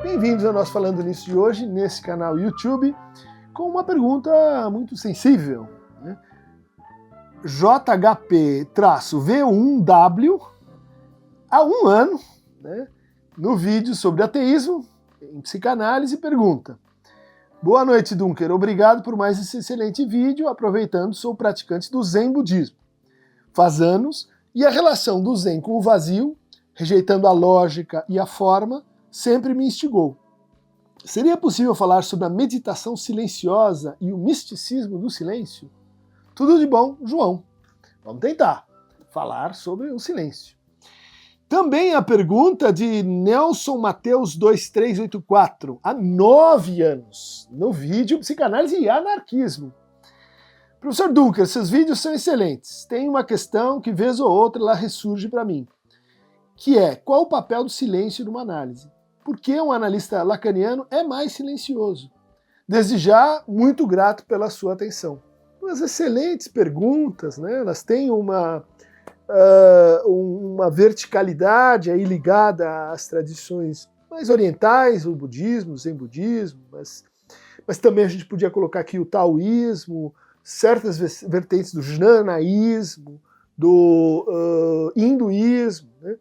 Bem-vindos ao nosso Falando Nisso de hoje, nesse canal YouTube, com uma pergunta muito sensível. Né? JHP-V1W, há um ano, né, no vídeo sobre ateísmo, em psicanálise, pergunta: boa noite, Dunker, obrigado por mais esse excelente vídeo, aproveitando, sou praticante do Zen Budismo. Faz anos, e a relação do Zen com o vazio, rejeitando a lógica e a forma, sempre me instigou. Seria possível falar sobre a meditação silenciosa e o misticismo do silêncio? Tudo de bom, João. Vamos tentar falar sobre o silêncio. Também a pergunta de Nelson Mateus 2384, há 9 anos, no vídeo Psicanálise e Anarquismo. Professor Dunker, seus vídeos são excelentes. Tem uma questão que vez ou outra ela ressurge para mim, que é: qual o papel do silêncio numa análise? Por que um analista lacaniano é mais silencioso? Desde já, muito grato pela sua atenção. Umas excelentes perguntas, né? Elas têm uma verticalidade aí ligada às tradições mais orientais, o budismo, o zen budismo, mas também a gente podia colocar aqui o taoísmo, certas vertentes do jnanaísmo, do hinduísmo, né,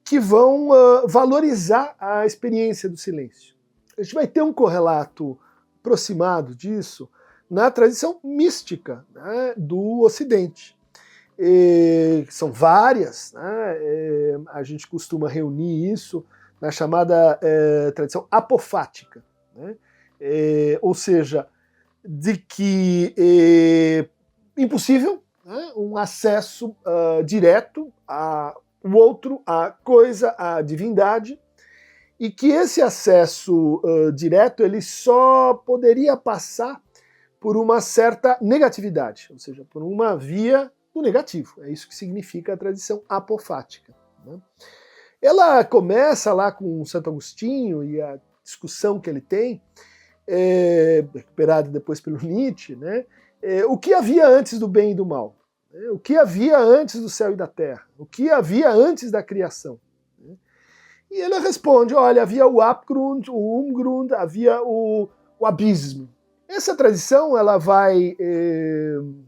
que vão valorizar a experiência do silêncio. A gente vai ter um correlato aproximado disso na tradição mística, né, do Ocidente. São várias, né, a gente costuma reunir isso na chamada tradição apofática, né, ou seja, de que é impossível, né, um acesso direto ao outro, à coisa, à divindade, e que esse acesso direto ele só poderia passar por uma certa negatividade, ou seja, por uma via do negativo. É isso que significa a tradição apofática. Né? Ela começa lá com Santo Agostinho e a discussão que ele tem, recuperada depois pelo Nietzsche, né? O que havia antes do bem e do mal? O que havia antes do céu e da terra? O que havia antes da criação? E ele responde: olha, havia o Abgrund, o Umgrund, havia o abismo. Essa tradição ela vai,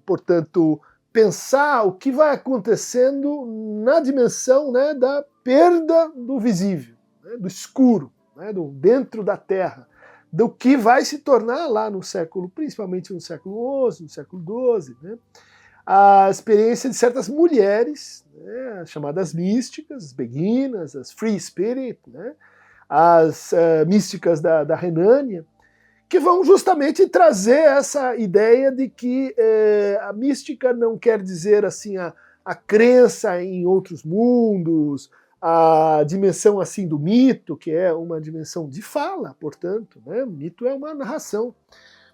portanto, pensar o que vai acontecendo na dimensão, né, da perda do visível, né, do escuro, né, do dentro da terra, do que vai se tornar lá no século, principalmente no século XI, no século XII, né, a experiência de certas mulheres, né, chamadas místicas, as beguinas, as free spirit, né, as místicas da Renânia, que vão justamente trazer essa ideia de que a mística não quer dizer assim a crença em outros mundos, a dimensão assim do mito, que é uma dimensão de fala, portanto, né? O mito é uma narração.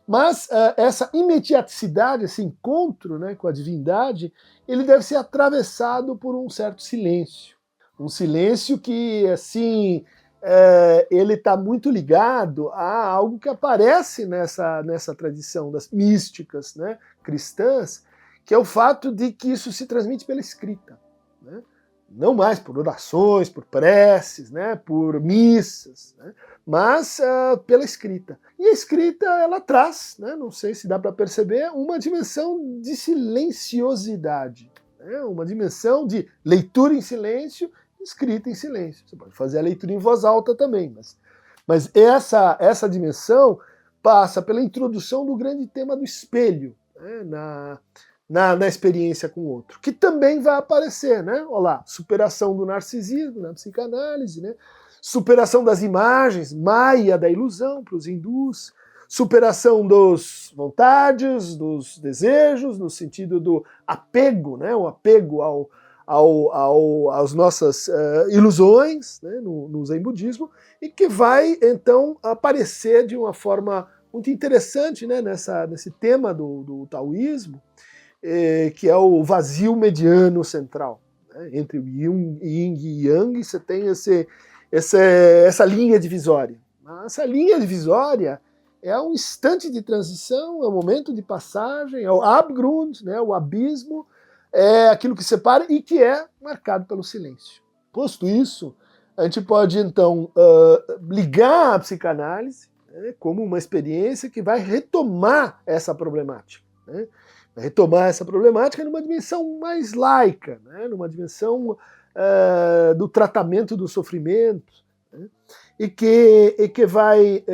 Mas essa imediaticidade, esse encontro, né, com a divindade, ele deve ser atravessado por um certo silêncio. Um silêncio que, assim, ele está muito ligado a algo que aparece nessa tradição das místicas, né, cristãs, que é o fato de que isso se transmite pela escrita, né? Não mais por orações, por preces, né, por missas, né, mas pela escrita. E a escrita ela traz, né, não sei se dá para perceber, uma dimensão de silenciosidade, né, uma dimensão de leitura em silêncio, escrita em silêncio. Você pode fazer a leitura em voz alta também, mas essa dimensão passa pela introdução do grande tema do espelho, né, na experiência com o outro, que também vai aparecer, né? Olha lá, superação do narcisismo na psicanálise, né? Superação das imagens, Maya da ilusão para os hindus, superação das vontades, dos desejos, no sentido do apego, né? O apego às nossas ilusões, né? no zen budismo, e que vai então aparecer de uma forma muito interessante, né? Nesse tema do taoísmo, que é o vazio mediano central, né? Entre o yin e yang, você tem essa linha divisória. Essa linha divisória é um instante de transição, é um momento de passagem, é o Abgrund, né? O abismo, é aquilo que separa e que é marcado pelo silêncio. Posto isso, A gente pode, então, ligar a psicanálise, né, como uma experiência que vai retomar essa problemática. Né? Vai retomar essa problemática numa dimensão mais laica, né, numa dimensão do tratamento do sofrimento, né, e que vai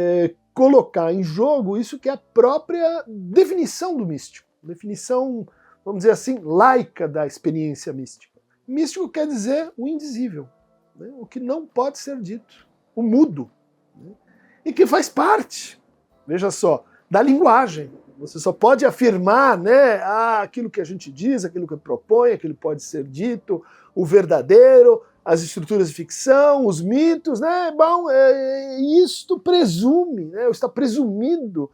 colocar em jogo isso que é a própria definição do místico, definição, vamos dizer assim, laica da experiência mística. Místico quer dizer o indizível, né, o que não pode ser dito, o mudo, né, e que faz parte, veja só, da linguagem. Você só pode afirmar, né, aquilo que a gente diz, aquilo que propõe, aquilo que pode ser dito, o verdadeiro, as estruturas de ficção, os mitos, né? Bom, isto presume, né, está presumido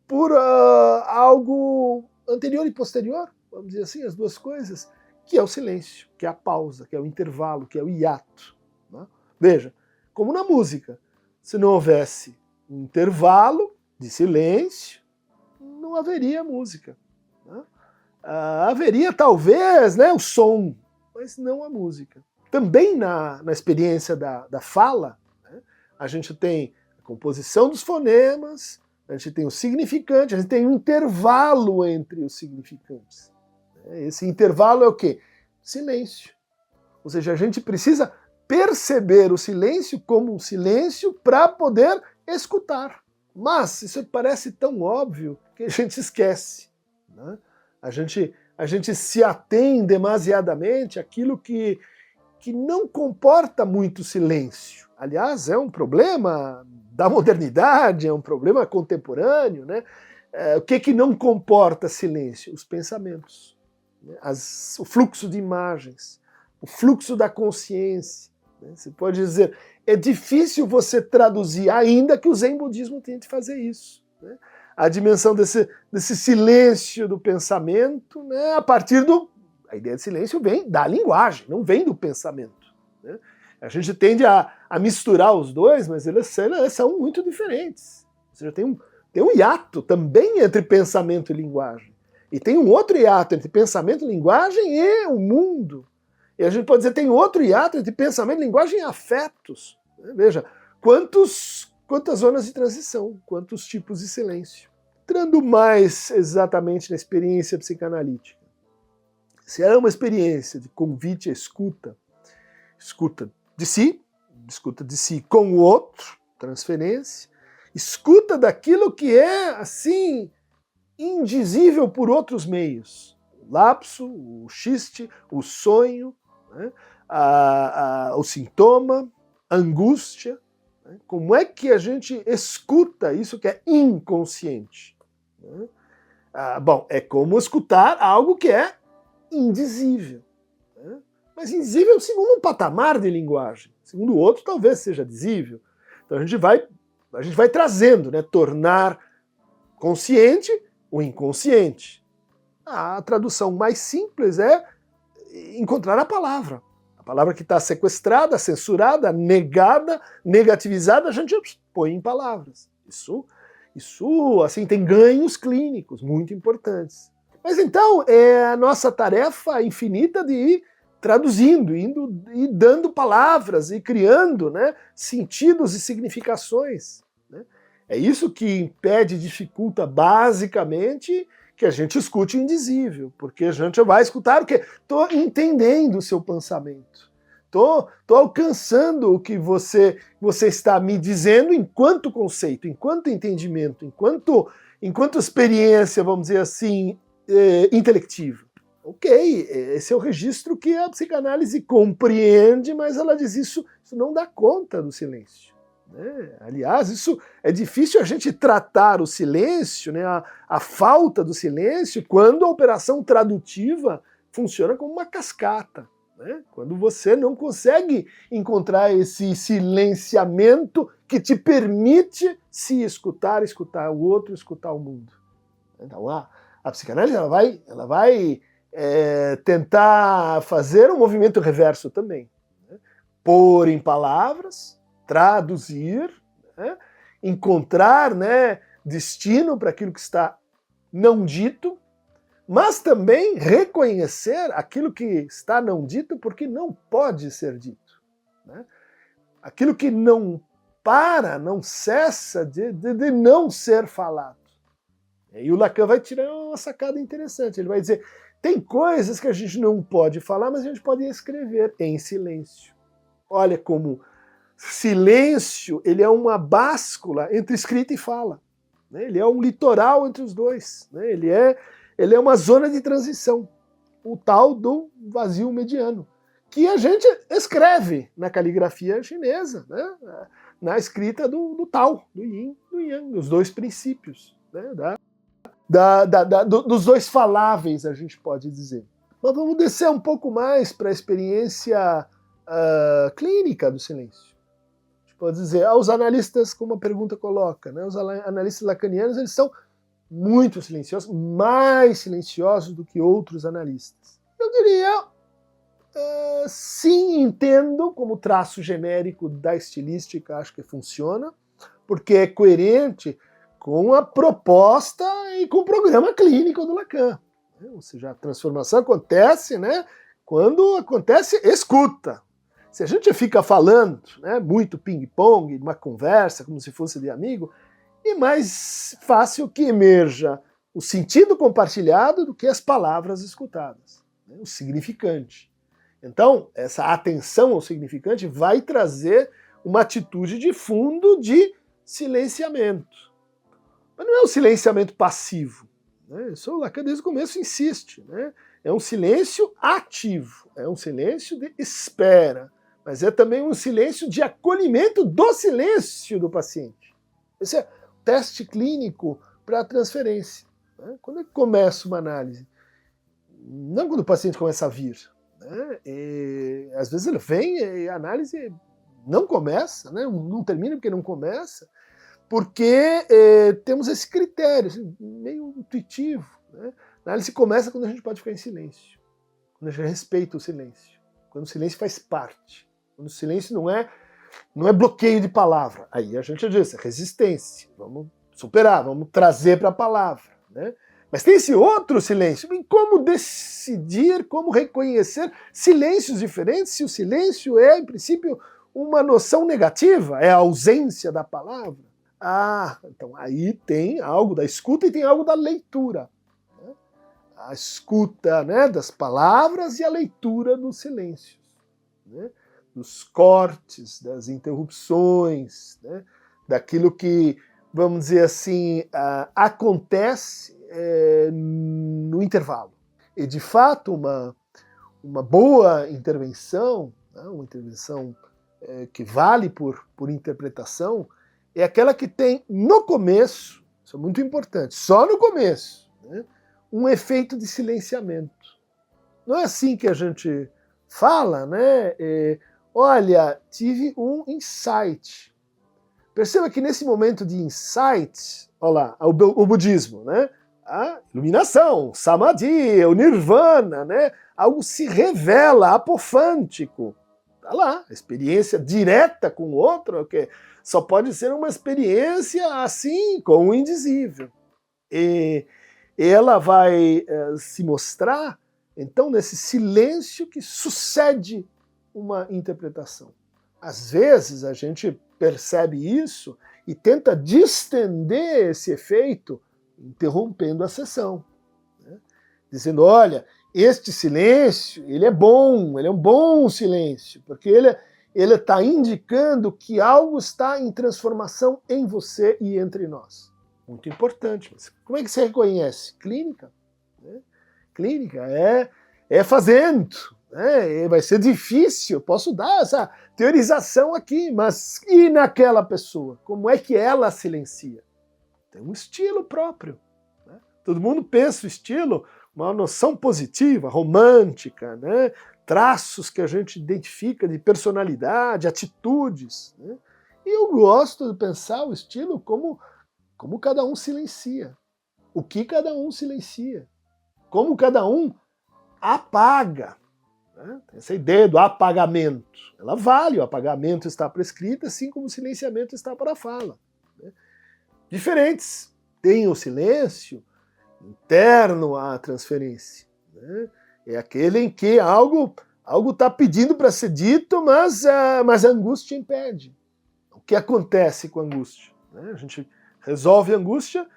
por algo anterior e posterior, vamos dizer assim, as duas coisas, que é o silêncio, que é a pausa, que é o intervalo, que é o hiato. Né? Veja, como na música, se não houvesse um intervalo de silêncio, não haveria música. Né? Haveria talvez, né, o som, mas não a música. Também na experiência da fala, né, a gente tem a composição dos fonemas, a gente tem o significante, a gente tem um intervalo entre os significantes. Esse intervalo é o quê? Silêncio. Ou seja, a gente precisa perceber o silêncio como um silêncio para poder escutar. Mas isso parece tão óbvio que a gente esquece. Né? A gente se atém demasiadamente àquilo que não comporta muito silêncio. Aliás, é um problema da modernidade, é um problema contemporâneo. Né? O que não comporta silêncio? Os pensamentos, né? O fluxo de imagens, o fluxo da consciência. Né? Você pode dizer, é difícil você traduzir, ainda que o Zen budismo tente fazer isso. Né? A dimensão desse silêncio do pensamento, né? A partir do... A ideia de silêncio vem da linguagem, não vem do pensamento. Né? A gente tende a misturar os dois, mas eles são muito diferentes. Ou seja, tem um hiato também entre pensamento e linguagem. E tem um outro hiato entre pensamento, linguagem e o mundo. E a gente pode dizer que tem outro hiato entre pensamento, linguagem e afetos. Veja, quantas zonas de transição, quantos tipos de silêncio. Entrando mais exatamente na experiência psicanalítica. Se é uma experiência de convite à escuta, escuta de si com o outro, transferência, escuta daquilo que é, assim, indizível por outros meios. O lapso, o xiste, o sonho, né? O sintoma, a angústia. Né? Como é que a gente escuta isso que é inconsciente? Né? Bom, é como escutar algo que é indizível. Né? Mas indizível segundo um patamar de linguagem. Segundo o outro, talvez seja dizível. Então a gente vai trazendo, né? Tornar consciente o inconsciente. A tradução mais simples é encontrar a palavra. A palavra que está sequestrada, censurada, negada, negativizada, a gente põe em palavras. Isso assim, tem ganhos clínicos muito importantes. Mas então é a nossa tarefa infinita de ir traduzindo, indo e dando palavras e criando, né, sentidos e significações. Né? É isso que impede e dificulta basicamente que a gente escute o indizível, porque a gente vai escutar o quê? Estou entendendo o seu pensamento. Estou alcançando o que você está me dizendo enquanto conceito, enquanto entendimento, enquanto experiência, vamos dizer assim, intelectiva. Ok, esse é o registro que a psicanálise compreende, mas ela diz isso não dá conta do silêncio. Né? Aliás, isso é difícil a gente tratar o silêncio, né, a falta do silêncio, quando a operação tradutiva funciona como uma cascata. Né? Quando você não consegue encontrar esse silenciamento que te permite se escutar o outro, escutar o mundo. Então a psicanálise ela vai tentar fazer um movimento reverso também. Né? Pôr em palavras, traduzir, né? Encontrar, né, destino para aquilo que está não dito, mas também reconhecer aquilo que está não dito porque não pode ser dito. Né? aquilo que não para, não cessa de não ser falado. E o Lacan vai tirar uma sacada interessante. Ele vai dizer, tem coisas que a gente não pode falar, mas a gente pode escrever em silêncio. Olha como silêncio, ele é uma báscula entre escrita e fala. Ele é um litoral entre os dois. Ele é uma zona de transição. O tal do vazio mediano, que a gente escreve na caligrafia chinesa, né? Na escrita do Tao, do Yin, do Yang, dos dois princípios, né? Dos dois faláveis, a gente pode dizer. Mas vamos descer um pouco mais para a experiência clínica do silêncio. A gente pode dizer, os analistas, como a pergunta coloca, né? Os analistas lacanianos, eles são muito silenciosos, mais silenciosos do que outros analistas. Eu diria, sim, entendo como traço genérico da estilística, acho que funciona, porque é coerente com a proposta e com o programa clínico do Lacan. Ou seja, a transformação acontece, né, quando acontece escuta. Se a gente fica falando, né, muito ping-pong, uma conversa, como se fosse de amigo, é mais fácil que emerja o sentido compartilhado do que as palavras escutadas, né, o significante. Então, essa atenção ao significante vai trazer uma atitude de fundo de silenciamento. Mas não é um silenciamento passivo. Né? Isso o Lacan desde o começo insiste. Né? É um silêncio ativo, é um silêncio de espera, mas é também um silêncio de acolhimento do silêncio do paciente. Esse é o teste clínico para a transferência. Né? Quando começa uma análise, não quando o paciente começa a vir, né? Às vezes ele vem e a análise não começa, né? Não termina porque não começa, porque temos esse critério assim, meio intuitivo. Né? A análise começa quando a gente pode ficar em silêncio, quando a gente respeita o silêncio, quando o silêncio faz parte, quando o silêncio não é bloqueio de palavra. Aí a gente diz, resistência, vamos superar, vamos trazer para a palavra. Né? Mas tem esse outro silêncio. E como decidir, como reconhecer silêncios diferentes, se o silêncio é, em princípio, uma noção negativa, é a ausência da palavra? Então aí tem algo da escuta e tem algo da leitura. Né? A escuta, né, das palavras e a leitura dos silêncios. Né? Dos cortes, das interrupções, né? Daquilo que, vamos dizer assim, acontece no intervalo. E, de fato, uma boa intervenção, né, uma intervenção que vale por interpretação, é aquela que tem no começo, isso é muito importante, só no começo, né, um efeito de silenciamento. Não é assim que a gente fala, né? Olha, tive um insight. Perceba que nesse momento de insight, olha lá, o budismo, né? A iluminação, samadhi, o nirvana, né? Algo se revela, apofântico. Tá lá, a experiência direta com o outro, que só pode ser uma experiência assim, com o indizível. E ela vai se mostrar, então, nesse silêncio que sucede uma interpretação. Às vezes a gente percebe isso e tenta distender esse efeito interrompendo a sessão, né? Dizendo, olha, este silêncio, ele é um bom silêncio, porque ele está indicando que algo está em transformação em você e entre nós. Muito importante. Mas como é que você reconhece? Clínica. Né? Clínica é fazendo. Né? Vai ser difícil, posso dar essa teorização aqui, mas e naquela pessoa? Como é que ela silencia? Tem um estilo próprio. Né? Todo mundo pensa o estilo, uma noção positiva, romântica, né? Traços que a gente identifica de personalidade, atitudes. Né? E eu gosto de pensar o estilo como cada um silencia, o que cada um silencia, como cada um apaga. Né? Essa ideia do apagamento, ela vale, o apagamento está para a escrita, assim como o silenciamento está para a fala. Né? Diferentes. Tem o silêncio interno à transferência. Né? É aquele em que algo Algo está pedindo para ser dito, mas a angústia impede. O que acontece com a angústia? A gente resolve a angústia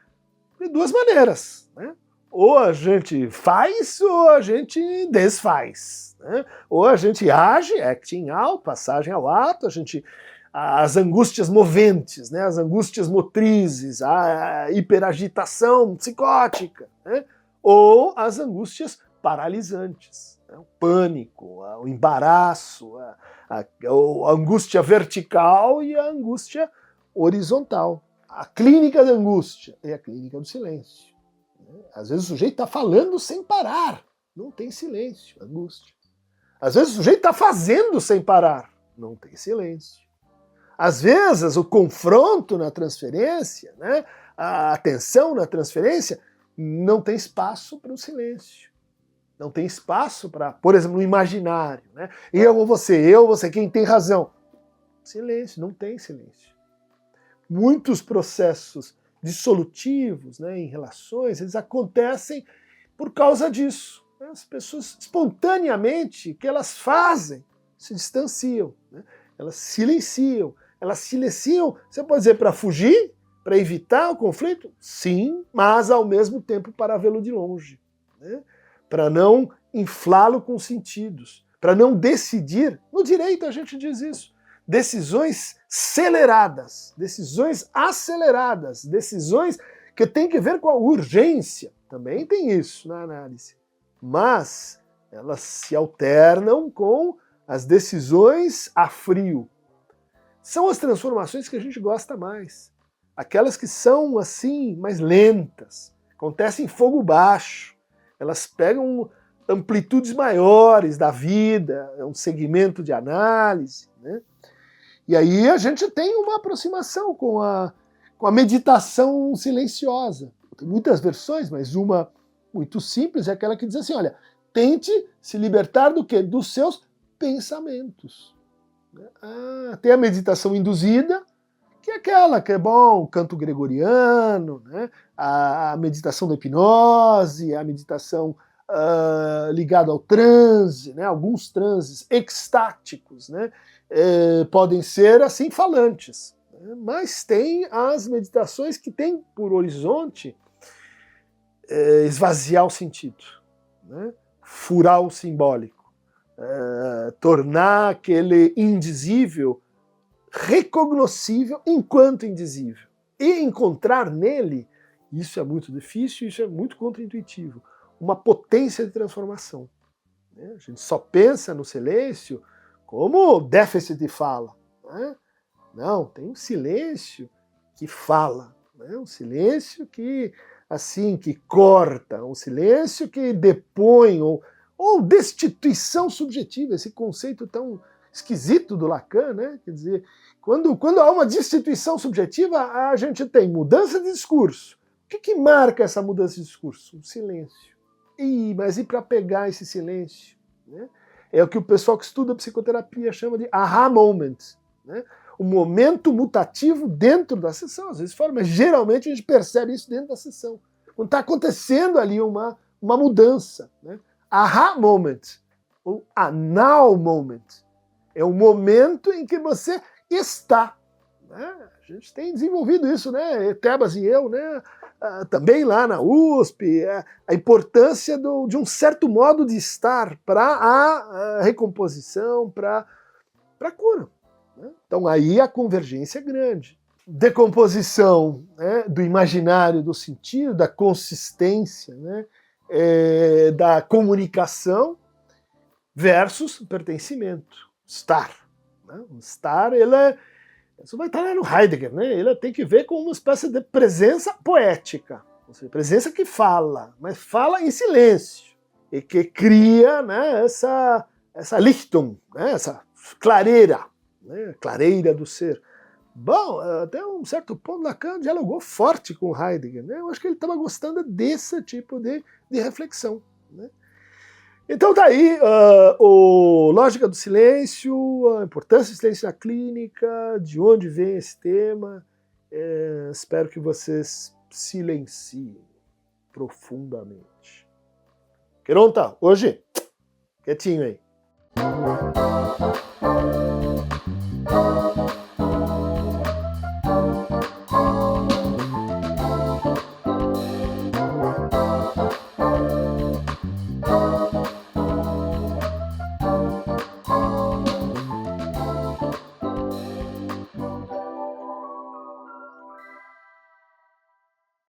de duas maneiras, né? Ou a gente faz ou a gente desfaz, né? Ou a gente age, acting out, passagem ao ato, as angústias moventes, né? As angústias motrizes, a hiperagitação psicótica, né? Ou as angústias paralisantes, né? O pânico, o embaraço, a angústia vertical e a angústia horizontal. A clínica da angústia é a clínica do silêncio. Às vezes o sujeito está falando sem parar, não tem silêncio, angústia. Às vezes o sujeito está fazendo sem parar, não tem silêncio. Às vezes o confronto na transferência, né, a atenção na transferência, não tem espaço para o silêncio. Não tem espaço para, por exemplo, no imaginário. Né? Eu ou você, quem tem razão? Silêncio, não tem silêncio. Muitos processos dissolutivos, né, em relações, eles acontecem por causa disso. Né? As pessoas, espontaneamente, o que elas fazem, se distanciam, né? Elas silenciam. Elas silenciam, você pode dizer, para fugir, para evitar o conflito? Sim, mas ao mesmo tempo para vê-lo de longe. Né? Para não inflá-lo com sentidos, para não decidir. No direito a gente diz isso. Decisões aceleradas, decisões que têm que ver com a urgência. Também tem isso na análise. Mas elas se alternam com as decisões a frio. São as transformações que a gente gosta mais. Aquelas que são, assim, mais lentas, acontecem em fogo baixo. Elas pegam amplitudes maiores da vida, é um segmento de análise, né? E aí a gente tem uma aproximação com a meditação silenciosa. Tem muitas versões, mas uma muito simples é aquela que diz assim, olha, tente se libertar do quê? Dos seus pensamentos. Tem a meditação induzida, que é aquela que é bom, o canto gregoriano, né? A meditação da hipnose, a meditação ligada ao transe, né? Alguns transes extáticos, né? Podem ser assim falantes, né? Mas tem as meditações que têm por horizonte esvaziar o sentido, né? Furar o simbólico, tornar aquele indizível recognoscível enquanto indizível. E encontrar nele, isso é muito difícil, isso é muito contraintuitivo, uma potência de transformação. A gente só pensa no silêncio como déficit de fala. Né? Não, tem um silêncio que fala, né? Um silêncio que, assim, que corta, um silêncio que depõe, ou destituição subjetiva, esse conceito tão esquisito do Lacan, né? Quer dizer, quando há uma destituição subjetiva, a gente tem mudança de discurso. O que marca essa mudança de discurso? Um silêncio. Mas e para pegar esse silêncio? Né? É o que o pessoal que estuda psicoterapia chama de aha moment. Né? O momento mutativo dentro da sessão. Às vezes fora, mas geralmente a gente percebe isso dentro da sessão. Quando está acontecendo ali uma mudança. Né? Aha moment, ou a now moment. É o momento em que você está. Né? A gente tem desenvolvido isso, né? Tebas e eu, né? Também lá na USP, a importância de um certo modo de estar para a recomposição, para a cura. Né? Então aí a convergência é grande. Decomposição, né, do imaginário, do sentido, da consistência, né, da comunicação versus pertencimento, estar. Né? O estar, isso vai estar lá no Heidegger, né? Ele tem que ver com uma espécie de presença poética, ou seja, presença que fala, mas fala em silêncio, e que cria, né, essa Lichtung, né, essa clareira, né, clareira do ser. Bom, até um certo ponto Lacan dialogou forte com Heidegger, né? Eu acho que ele estava gostando desse tipo de reflexão. Né? Então tá aí Lógica do Silêncio, a importância do silêncio na clínica, de onde vem esse tema. Espero que vocês silenciem profundamente. Queronta, hoje, quietinho aí.